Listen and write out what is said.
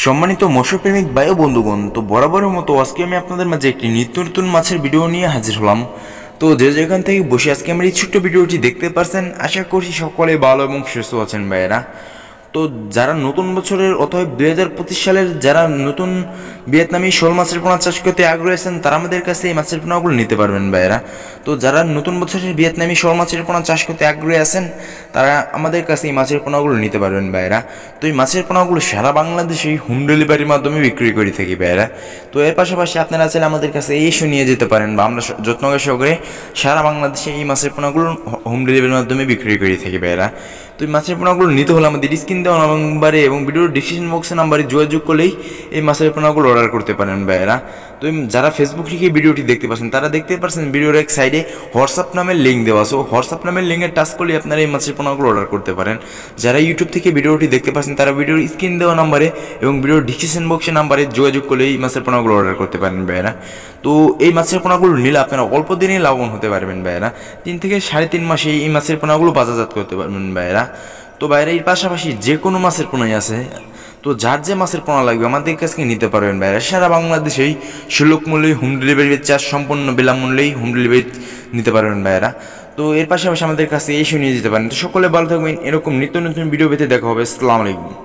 সম্মানিত মৎস্যপ্রেমিক বায়ু বন্ধুগণ, তো বরাবরের মতো আজকে আমি আপনাদের মাঝে একটি নিত্য নতুন মাছের ভিডিও নিয়ে হাজির হলাম। তো যে যেখান থেকে বসে আজকে আমার এই ছোট্ট ভিডিওটি দেখতে পারছেন, আশা করছি সকলে ভালো এবং সুস্থ আছেন ভাইয়েরা। তো যারা নতুন বছরের অথবা 2025 সালের যারা নতুন ভিয়েতনামি শোল মাছের পোনা চাষ করতে আগ্রহী আছেন, তারা আমাদের কাছে এই মাছের পোনাগুলো নিতে পারবেন ভাইয়েরা। তো যারা নতুন বছরের ভিয়েতনামি শোল মাছের পোনা চাষ করতে আগ্রহী আছেন, তারা আমাদের কাছে এই মাছের পোনাগুলো নিতে পারবেন ভাইয়েরা। তো এই মাছের পোনাগুলো সারা বাংলাদেশেই হোম ডেলিভারির মাধ্যমে বিক্রি করে থাকি ভাইয়েরা। তো এর পাশাপাশি আপনারা চাইলে আমাদের কাছে এসে নিয়ে যেতে পারেন, বা আমরা যত্ন সহকারে সারা বাংলাদেশে এই মাছের পোনাগুলো হোম ডেলিভারির মাধ্যমে বিক্রি করে থাকি ভাইয়েরা। তো এই মাছের পোনাগুলো নিতে হলে আমাদের স্ক্রিন দেওয়া নাম্বারে এবং ভিডিওর ডিসক্রিপশন বক্সের নাম্বারে যোগাযোগ করলেই এই মাছের পোনাগুলো অর্ডার করতে পারেন ভাইয়েরা। তো যারা ফেসবুক থেকে ভিডিওটি দেখতে পাচ্ছেন, তারা দেখতে পাচ্ছেন ভিডিওর এক সাইডে হোয়াটসঅ্যাপ নামের লিঙ্ক দেওয়া আছে। হোয়াটসঅ্যাপ নামের লিঙ্কে টাচ করলে আপনারা এই মাছের পোনাগুলো অর্ডার করতে পারেন। যারা ইউটিউব থেকে ভিডিওটি দেখতে পাচ্ছেন, তারা ভিডিওর স্ক্রিন দেওয়া নাম্বারে এবং ভিডিওর ডিসক্রিপশন বক্সের নাম্বারে যোগাযোগ করলে এই মাছের পোনাগুলো অর্ডার করতে পারেন ভাইয়েরা। তো এই মাছের পোনাগুলো নিলে আপনারা অল্প দিনেই লাভবান হতে পারবেন ভাইয়েরা। 3 থেকে 3.5 মাসে এই মাছের পোনাগুলো বাজারজাত করতে পারবেন ভাইয়েরা। তো বাইরে এর পাশাপাশি যে কোনো মাছের পোনাই আছে, তো যার যে মাছের পোনা লাগবে আমাদের কাছে নিতে পারবেন বাইরে। সারা বাংলাদেশেই সুলভ মূল্যে হোম ডেলিভারি চার্জ সম্পূর্ণ বিনামূল্যেই হোম ডেলিভারি নিতে পারবেন ভাইয়েরা। তো এর পাশাপাশি আমাদের কাছে এসে নিয়ে যেতে পারেন। তো সকলে ভালো থাকবেন, এরকম নিত্য নতুন ভিডিও পেতে দেখা হবে। আসসালামু আলাইকুম।